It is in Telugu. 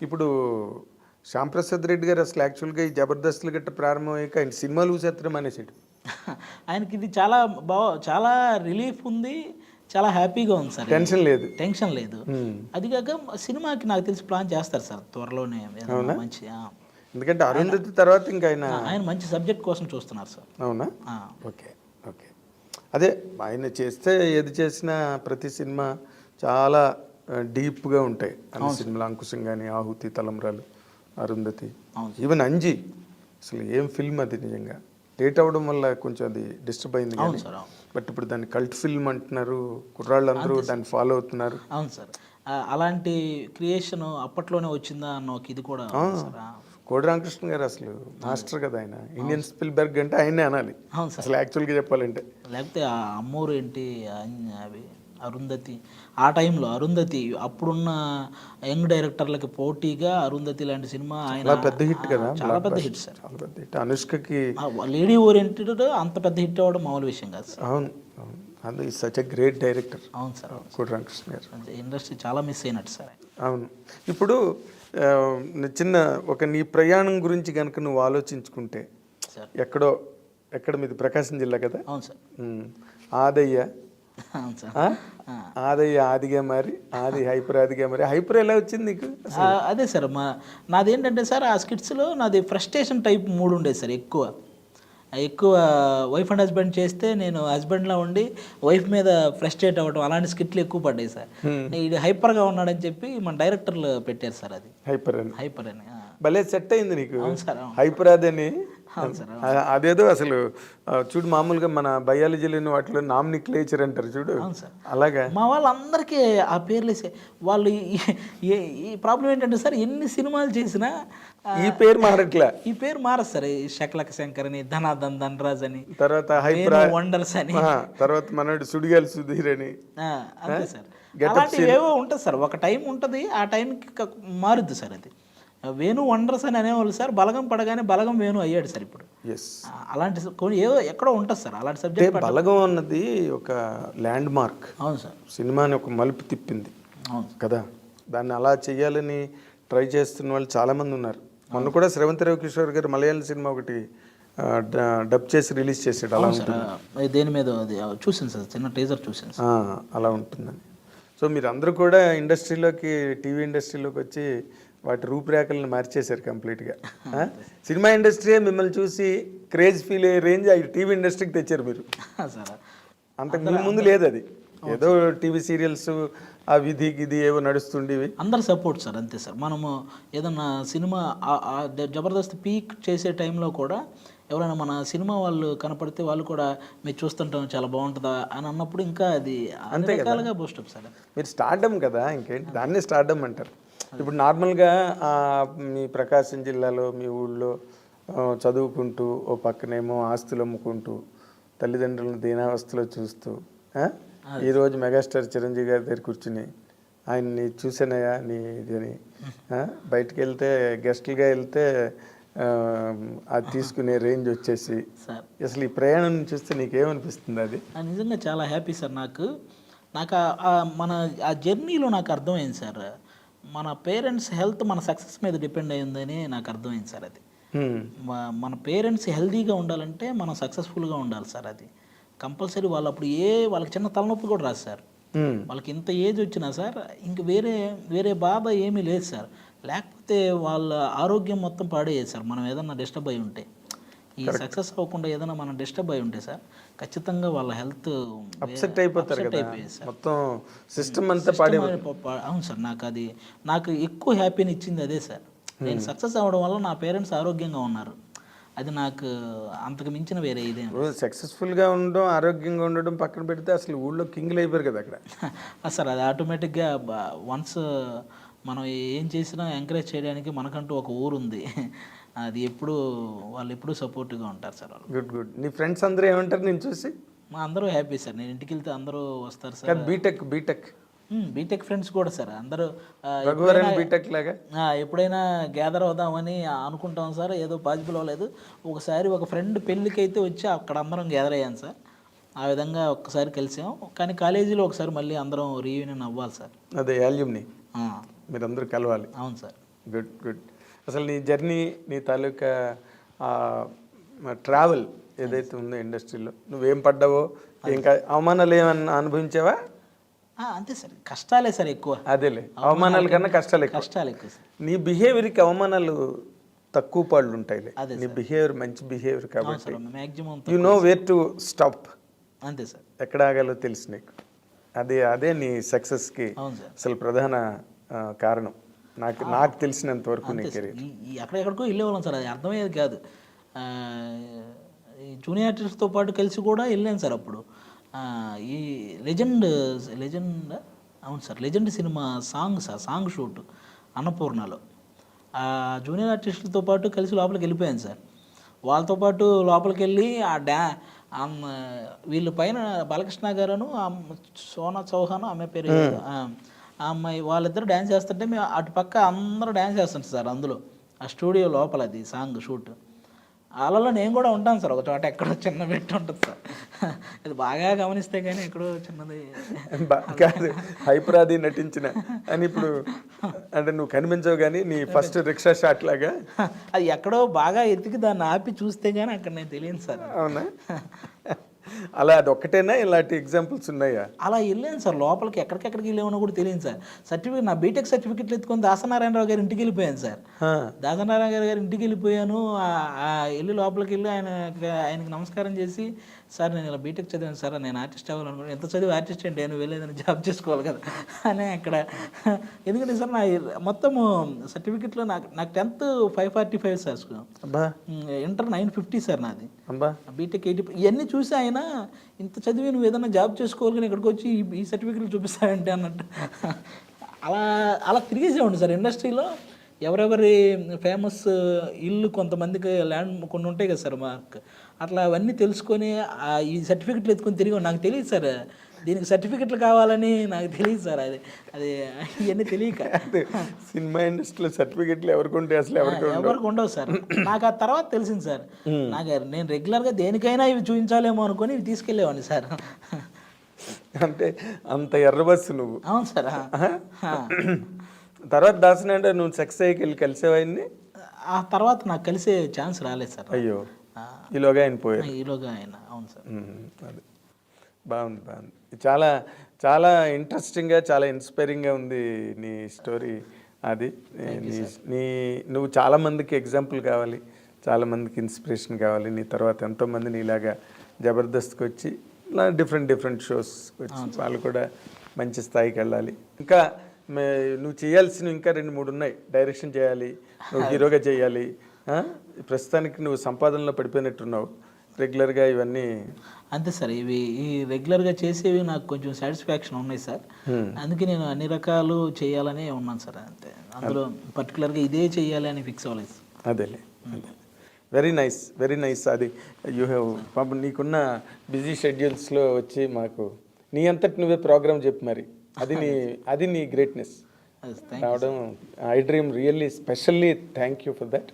ఇప్పుడు శ్యాంప్రసాద్ రెడ్డి గారు అసలు యాక్చువల్గా ఈ జబర్దస్త్లు గట్ట ప్రారంభమయ్యాక ఆయన సినిమాలు ఊసేత్తడం అనేసాడు. ఆయనకి ఇది చాలా చాలా రిలీఫ్ ఉంది, చాలా హ్యాపీగా ఉంది సార్. టెన్షన్ లేదు. టెన్షన్ లేదు. అది కాక సినిమాకి నాకు తెలిసి ప్లాన్ చేస్తారు సార్ త్వరలోనే ఏదైనా మంచి. ఎందుకంటే అరుంధతి తర్వాత ఇంకా ఆయన మంచి సబ్జెక్ట్ కోసం చూస్తున్నారు సార్. అవునా? Okay okay. అదే ఆయన చేస్తే ఏది చేసినా ప్రతి సినిమా చాలా డీప్గా ఉంటాయి. అన్ని సినిమాలు అంకుశం కానీ, ఆహుతి, తలంబ్రాలు, అరుంధతి, ఈవెన్ అంజీ అసలు ఏం ఫిల్మ్ అది. నిజంగా లేట్ అవ్వడం వల్ల కొంచెం అది డిస్టర్బ్ అయింది కానీ, బట్ ఇప్పుడు దాన్ని కల్ట్ ఫిల్మ్ అంటున్నారు, కుర్రాళ్ళందరూ దాన్ని ఫాలో అవుతున్నారు. అవును సార్, అలాంటి క్రియేషన్ అప్పట్లోనే వచ్చిందా అన్న ఒక ఇది కూడా. కోడి రామకృష్ణ గారు అసలు మాస్టర్ కదా ఆయన. ఇండియన్ స్పిల్బర్గ్ అంటే ఆయనే అనాలి అసలు యాక్చువల్గా చెప్పాలంటే. లేకపోతే ఆ అమ్మూరు ఏంటి, అవి అరుంధతి, ఆ టైంలో అరుంధతి అప్పుడున్న యంగ్ డైరెక్టర్లకి పోటీగా అరుంధతి లాంటి సినిమా ఆయన పెద్ద హిట్ కదా, చాలా పెద్ద హిట్ సార్. చాలా పెద్ద హిట్. అనుష్కకి లేడీ ఓరియంటెడ్ అంత పెద్ద హిట్ అవ్వడం మామూలు విషయం కాదు సార్. అవును అవును, అది సచ్ ఎ గ్రేట్ డైరెక్టర్. అవును సార్, కోడి రామకృష్ణ గారు. ఇండస్ట్రీ చాలా మిస్ అయినట్టు సార్. అవును. ఇప్పుడు చిన్న ఒక నీ ప్రయాణం గురించి కనుక నువ్వు ఆలోచించుకుంటే, ఎక్కడ మీది ప్రకాశం జిల్లా కదా? అవును సార్. ఆదయ్య, ఆదయ్య ఆదిగా మరి, ఆది హైపర్ ఆదిగా మరి. హైపర్ ఎలా వచ్చింది నీకు? అదే సార్, నాదేంటంటే సార్ ఆ స్కిట్స్లో నాది ఫ్రస్ట్రేషన్ టైప్ మూడు ఉండేది సార్. ఎక్కువ వైఫ్ అండ్ హస్బెండ్ చేస్తే నేను హస్బెండ్లో ఉండి వైఫ్ మీద ఫ్రస్ట్రేట్ అవ్వడం, అలాంటి స్కిట్లు ఎక్కువ పడ్డాయి సార్. ఇది హైపర్గా ఉన్నాడని చెప్పి మన డైరెక్టర్లు పెట్టారు సార్. అది హైపర్ అని భలే సెట్ అయింది నీకు. హైపర్ అదని అదేదో అసలు చూడు, మామూలుగా మన బయాలజీలోని వాటిలో నామినిక్లేచర్ అంటారు చూడు, అలాగా మా వాళ్ళందరికీ ఆ పేర్లేసే. వాళ్ళు ఈ ప్రాబ్లం ఏంటంటే సార్, ఎన్ని సినిమాలు చేసినా ఈ పేరు మారట్లే. ఈ పేరు మారదు సార్. శకలక శంకర్ అని, ధనాధన్ ధనరాజ్ అని, తర్వాత హైపర్ వండర్స్ అని, తర్వాత మనోడు సుడిగాలి సుధీర్ అని, అంతే సార్. అలాంటివి ఏవో ఉంటుంది సార్. ఒక టైం ఉంటుంది, ఆ టైంకి మారుద్ది సార్. అది వేణు వండర్స్ అని అనేవాళ్ళు సార్. బలగం పడగానే బలగం వేణు అయ్యాడు సార్ ఇప్పుడు. అలాంటి ఏదో ఎక్కడో ఉంటుంది సార్ అలాంటి సబ్జెక్ట్. బలగం అన్నది ఒక ల్యాండ్ మార్క్. అవును సార్. సినిమాని ఒక మలుపు తిప్పింది కదా. దాన్ని అలా చెయ్యాలని ట్రై చేస్తున్న వాళ్ళు చాలామంది ఉన్నారు. మొన్న కూడా శ్రవంత్ రవికిషోర్ గారు మలయాళం సినిమా ఒకటి డబ్ చేసి రిలీజ్ చేసాడు. అలా ఉంటుంది. దేని మీద చూసాను సార్, చిన్న టీజర్ చూసాను. అలా ఉంటుందని. సో మీరు అందరూ కూడా ఇండస్ట్రీలోకి, టీవీ ఇండస్ట్రీలోకి వచ్చి వాటి రూపురేఖలను మార్చేశారు కంప్లీట్గా. సినిమా ఇండస్ట్రీ మిమ్మల్ని చూసి క్రేజ్ ఫీల్ అయ్యే రేంజ్ టీవీ ఇండస్ట్రీకి తెచ్చారు మీరు. అంతకు ముందు లేదు అది. ఏదో టీవీ సీరియల్స్ ఆ విధి గిది ఏవో నడుస్తుండేవి. అందరు సపోర్ట్ సార్, అంతే సార్. మనము ఏదన్నా సినిమా జబర్దస్త్ పీక్ చేసే టైంలో కూడా ఎవరైనా మన సినిమా వాళ్ళు కనపడితే వాళ్ళు కూడా మీరు చూస్తుంటాం చాలా బాగుంటుందా అని అన్నప్పుడు ఇంకా అది అంతే రకాలుగా బూస్టప్ సార్. మీరు స్టార్డమ్ కదా, ఇంకేంటి దాన్నే స్టార్డమ్ అంటారు. ఇప్పుడు నార్మల్గా మీ ప్రకాశం జిల్లాలో మీ ఊళ్ళో చదువుకుంటూ, ఓ పక్కనేమో ఆస్తులు అమ్ముకుంటూ, తల్లిదండ్రులను దీనావస్థలో చూస్తూ, ఈరోజు మెగాస్టార్ చిరంజీవి గారి దగ్గర కూర్చుని ఆయన్ని చూసానయా నీ ఇది అని, బయటికి వెళ్తే గెస్ట్లుగా వెళ్తే అది తీసుకునే రేంజ్ వచ్చేసి, అసలు ఈ ప్రయాణం చూస్తే నీకేమనిపిస్తుంది? అది నిజంగా చాలా హ్యాపీ సార్. నాకు మన ఆ జర్నీలో నాకు అర్థమైంది సార్, మన పేరెంట్స్ హెల్త్ మన సక్సెస్ మీద డిపెండ్ అయ్యిందని నాకు అర్థమైంది సార్. అది మన పేరెంట్స్ హెల్తీగా ఉండాలంటే మనం సక్సెస్ఫుల్గా ఉండాలి సార్. అది కంపల్సరీ. వాళ్ళు అప్పుడు వాళ్ళకి చిన్న తలనొప్పి కూడా రాదు సార్. వాళ్ళకి ఇంత ఏజ్ వచ్చినా సార్ ఇంక వేరే బాధ ఏమీ లేదు సార్. లేకపోతే వాళ్ళ ఆరోగ్యం మొత్తం పాడేది సాడు మనం ఏదన్నా డిస్టర్బ్ అయి ఉంటే. ఈ సక్సెస్ అవ్వకుండా ఏదైనా మనం డిస్టర్బ్ అయి ఉంటే సార్ ఖచ్చితంగా వాళ్ళ హెల్త్ అప్సెట్ అయిపోతారు కదా, మొత్తం సిస్టమ్ అంతా పాడైపోతుంది. అవును సార్. నాకు ఎక్కువ హ్యాపీని ఇచ్చింది అదే సార్. నేను సక్సెస్ అవ్వడం వల్ల నా పేరెంట్స్ ఆరోగ్యంగా ఉన్నారు. అది నాకు అంతకు మించిన వేరే ఇదే. సక్సెస్ఫుల్గా ఉండడం, ఆరోగ్యంగా ఉండడం పక్కన పెడితే అసలు ఊళ్ళో కింగ్లు అయిపోయారు కదా అక్కడ. సార్ అది ఆటోమేటిక్గా వన్స్ మనం ఏం చేసినా ఎంకరేజ్ చేయడానికి మనకంటూ ఒక ఊరు ఉంది. అది వాళ్ళు ఎప్పుడూ సపోర్టివ్గా ఉంటారు సార్. వాళ్ళు గుడ్. నీ ఫ్రెండ్స్ అందరూ ఏమంటారు నేను చూసి? అందరూ హ్యాపీ సార్. నేను ఇంటికి వెళ్తే అందరూ వస్తారు సార్. బీటెక్ ఫ్రెండ్స్ కూడా సార్. అందరూ బీటెక్ లాగా ఎప్పుడైనా గ్యాదర్ అవుదామని అనుకుంటాం సార్. ఏదో పాసిబుల్ అవ్వలేదు. ఒకసారి ఒక ఫ్రెండ్ పెళ్ళికి అయితే వచ్చి అక్కడ అందరం గ్యాదర్ అయ్యాను సార్. ఆ విధంగా ఒక్కసారి కలిసాం. కానీ కాలేజీలో ఒకసారి మళ్ళీ అందరం రీయూనియన్ అవ్వాలి సార్. అదే యాల్యూమ్ని మీరందరూ కలవాలి. అవును సార్. Good good. అసలు నీ జర్నీ, నీ తాలూకా ట్రావెల్ ఏదైతే ఉందో ఇండస్ట్రీలో నువ్వేం పడ్డావో, ఇంకా అవమానాలు ఏమన్నా అనుభవించావా? అంతే సార్, కష్టాలే సార్ ఎక్కువ. అదేలే, అవమానాల కన్నా కష్టాలు ఎక్కువ. కష్టాలు ఎక్కువ సార్. నీ బిహేవియర్కి అవమానాలు తక్కువ పాళ్ళు ఉంటాయిలే. అదే నీ బిహేవియర్ మంచి బిహేవియర్ కాబట్టి sir, maximum you know where to stop. అంతే సార్. ఎక్కడ ఆగాలో తెలుసు నీకు. అదే నీ సక్సెస్కి అవును సార్. అసలు ప్రధాన కారణం నాకు తెలిసినంత వరకు నీ కెరీర్. ఎక్కడెక్కడికో వెళ్ళేవాళ్ళం సార్, అది అర్థమయ్యేది కాదు. ఈ జూనియర్ ఆర్టిస్ట్తో పాటు కలిసి కూడా వెళ్ళాను సార్ అప్పుడు. ఈ లెజెండ్ అవును sir, legend cinema song shoot అన్నపూర్ణలో జూనియర్ ఆర్టిస్టులతో పాటు కలిసి లోపలికి వెళ్ళిపోయాను సార్. వాళ్ళతో పాటు లోపలికి వెళ్ళి వీళ్ళ పైన బాలకృష్ణ గారును సోనా చౌహాన్ ఆమె పేరు, ఆ అమ్మాయి, వాళ్ళిద్దరు డ్యాన్స్ చేస్తుంటే మేము అటు పక్క అందరూ డ్యాన్స్ చేస్తుంటారు సార్. అందులో ఆ స్టూడియో లోపల అది సాంగ్ షూట్. వాళ్ళలో నేను కూడా ఉంటాను సార్, ఒక చోట ఎక్కడో చిన్న పెట్టి ఉంటుంది సార్. అది బాగా గమనిస్తే కానీ ఎక్కడో చిన్నది కాదు, హైపరాది నటించిన అని ఇప్పుడు అంటే నువ్వు కనిపించవు కానీ నీ ఫస్ట్ రిక్షా షాట్ లాగా అది ఎక్కడో బాగా ఎతికి దాన్ని ఆపి చూస్తే కానీ అక్కడ నేను తెలియదు సార్. అవునా? అలా అది ఒక్కటేనా, ఇలాంటి ఎగ్జాంపుల్స్ ఉన్నాయా? అలా వెళ్ళాను సార్ లోపలికి, ఎక్కడికెక్కడికి వెళ్ళామో కూడా తెలియదు సార్. సర్టిఫికేట్, నా బీటెక్ సర్టిఫికెట్లు ఎత్తుకొని దాసనారాయణరావు గారి ఇంటికి వెళ్ళిపోయాను సార్. దాసనారాయణ గారి ఇంటికి వెళ్ళిపోయాను. వెళ్ళి లోపలికి వెళ్ళి ఆయనకి నమస్కారం చేసి, సార్ నేను ఇలా బీటెక్ చదివాను సార్, నేను ఆర్టిస్ట్ అవ్వాలనుకున్నాను. ఎంత చదివి ఆర్టిస్ట్ అంటే నేను వెళ్ళేదని జాబ్ చేసుకోవాలి కదా అని అక్కడ. ఎందుకంటే సార్ నా మొత్తము సర్టిఫికెట్లో నాకు 10th 545 సార్, ఇంటర్ 950 సార్ నాది, బీటెక్ 80. ఇవన్నీ చూసి ఆయన ఇంత చదివి నువ్వు ఏదైనా జాబ్ చేసుకోవాలి కానీ ఇక్కడికి వచ్చి ఈ సర్టిఫికెట్లు చూపిస్తావంటే అన్నట్టు అలా తిరిగేసేవాడు సార్ ఇండస్ట్రీలో. ఎవరెవరి ఫేమస్ ఇల్లు, కొంతమందికి ల్యాండ్ కొన్ని ఉంటాయి కదా సార్ మాకు, అట్లా అవన్నీ తెలుసుకొని ఈ సర్టిఫికెట్లు ఎత్తుకొని తిరిగి. నాకు తెలియదు సార్ దీనికి సర్టిఫికెట్లు కావాలని, నాకు తెలియదు సార్. అది ఇవన్నీ తెలియక. సినిమా ఇండస్ట్రీలో సర్టిఫికెట్లు ఎవరికి ఉంటాయి అసలు? ఎవరికి ఉండవు సార్. నాకు ఆ తర్వాత తెలిసింది సార్. నేను రెగ్యులర్గా దేనికైనా ఇవి చూపించాలేమో అనుకొని ఇవి తీసుకెళ్ళేవాడిని సార్. అంటే అంత ఎర్ర బస్సు నువ్వు. అవును సార్. తర్వాత దాసనంటే నువ్వు సక్సెస్ అయ్యి వెళ్ళి కలిసేవాడిని. ఆ తర్వాత నాకు కలిసే ఛాన్స్ రాలేదు సార్. అయ్యో, ఈలోగా ఆయన పోయారు. ఈలోగా ఆయన. అవును సార్. అది బాగుంది. చాలా చాలా ఇంట్రెస్టింగ్గా, చాలా ఇన్స్పైరింగ్గా ఉంది నీ స్టోరీ. అది నువ్వు చాలామందికి ఎగ్జాంపుల్ కావాలి, చాలామందికి ఇన్స్పిరేషన్ కావాలి. నీ తర్వాత ఎంతోమంది నీలాగా జబర్దస్త్కి వచ్చి ఇలా డిఫరెంట్ షోస్ వచ్చి వాళ్ళు కూడా మంచి స్థాయికి వెళ్ళాలి. ఇంకా నువ్వు చేయాల్సినవి ఇంకా 2-3 ఉన్నాయి. డైరెక్షన్ చేయాలి, నువ్వు హీరోగా చేయాలి. ప్రస్తుతానికి నువ్వు సంపాదనలో పడిపోయినట్టున్నావు రెగ్యులర్గా ఇవన్నీ. అంతే సార్, ఈ రెగ్యులర్గా చేసేవి నాకు కొంచెం సాటిస్ఫాక్షన్ ఉన్నాయి సార్. అందుకే నేను అన్ని రకాలు చేయాలనే ఉన్నాను సార్. అంతే, అందులో పర్టికులర్గా ఇదే చేయాలి అని ఫిక్స్ అవ్వలేదు. అదేలే, వెరీ నైస్. అది యూ హ్యావ్ పాపం నీకున్న బిజీ షెడ్యూల్స్లో వచ్చి మాకు నీ అంతటి నువ్వే ప్రోగ్రామ్ చెప్పి మరి అది నీ గ్రేట్నెస్ రావడం. I dream really specially thank you for that.